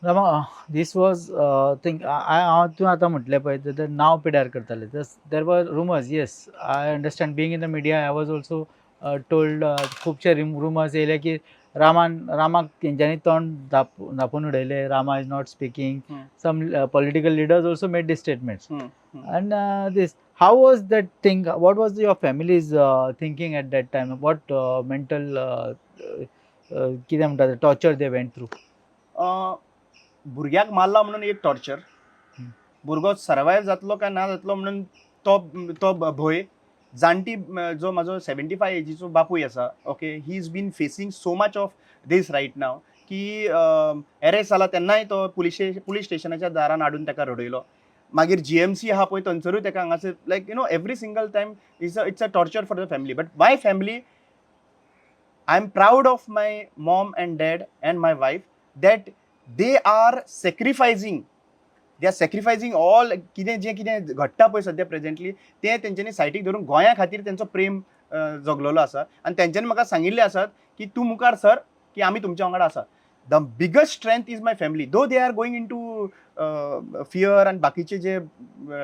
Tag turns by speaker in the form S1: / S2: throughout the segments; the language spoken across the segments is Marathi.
S1: Rama, this was thing. तू आता म्हटले पळय तर नाव पिड्यार करताले. There were rumors. Yes, I understand. Being in the media, I was also told खूपशे rumors येयले की रामाक तेंच्यांनी तोंड धांपून उडयले. Rama is not speaking. Some political leaders also made these statements. And this, how was that thing? What was your family's thinking at that time? What mental कितें म्हणटा torture they went through?
S2: भुरग्याक मारला म्हणून एक टॉर्चर, भुरगो सर्वायव जातलो काय ना जातलो म्हणून तो तो भंय. जाणटी जो म्हाजो 75 एजीचो बापूय आसा, okay, he is been facing so much of this right now की एरेस्ट जाला तेन्नाय तो पुलीस स्टेशनाच्या दारान हाडून ताका रडयलो. मागीर GMC आहा पळय थंयसरूय ताका हांगासर like every single time it's a torture for the family. But my family, I am proud of my mom and dad and my wife that they are sacrificing all कितें जें कितें घडटा पळय सद्या प्रेझेंटली तें तेंच्यांनी सायडीक धरून गोंया खातीर तेंचो प्रेम जगलेलो आसा. आनी तेंच्यांनी म्हाका सांगिल्लें आसात की तूं मुखार सर, की आमी तुमच्या वांगडा आसा. The biggest strength is my family. Though they are going in to fear आनी बाकीचे जे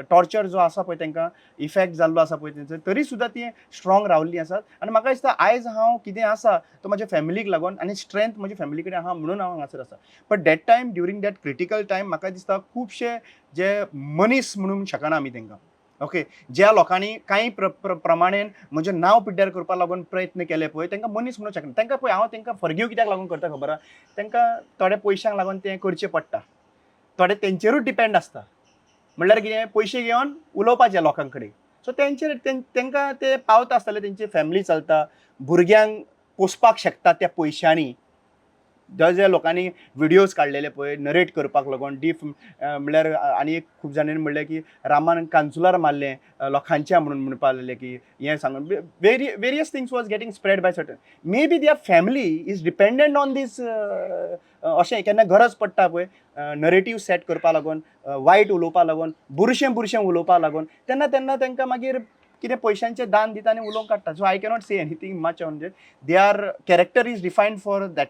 S2: टॉर्चर जो आसा पळय तांकां इफेक्ट जाल्लो आसा पळय तेंचो, तरी सुद्दां ती स्ट्रॉंग रावल्लीं आसात. आनी म्हाका दिसता आयज हांव कितें आसा तो म्हाज्या फॅमिलीक लागून, आनी स्ट्रेंथ म्हज्या फॅमिली कडेन आहा म्हणून हांव हांगासर आसा. But that time, during that critical time, म्हाका दिसता खुबशे जे मनीस म्हणूंक शकना आमी तांकां, ओके, ज्या लोकांनी कांय प्रमाणेन म्हजें नांव पिड्ड्यार करपा लागून प्रयत्न केले पळय तांकां मनीस म्हणूंक शकना. तांकां पळय हांव तांकां फॉरगिव कित्याक लागून करता खबर आहा? तांकां थोड्या पयशांक लागून तें करचें पडटा, थोडे तेंचेरूच डिपेंड आसता. म्हणल्यार कितें, पयशे घेवन उलोवपाचें लोकां कडेन. सो तेंचेर तांकां ते पावता आसतले, तेंची फॅमिली चलता, भुरग्यांक पोसपाक शकता त्या पयशांनी. ज्या लोकांनी व्हिडियोज काडलेले पळय नरेट करपाक लागून म्हणल्यार आनी एक खूब जाणांनी म्हणलें की रामान कांसुलार मारलें लोकांच्या म्हणपाक लागलें की हें सांगून various things was getting spread by certain. Maybe their family is dependent on these. अशें केन्ना गरज पडटा पळय नरेटीव सेट करपा लागून, वायट उलोवपा लागून, बुरशें उलोवपा लागून, तेन्ना तांकां मागीर कितें पयशांचें दान दिता आनी उलोवंक काडटा. So I cannot say anything much on that. They are character is defined for that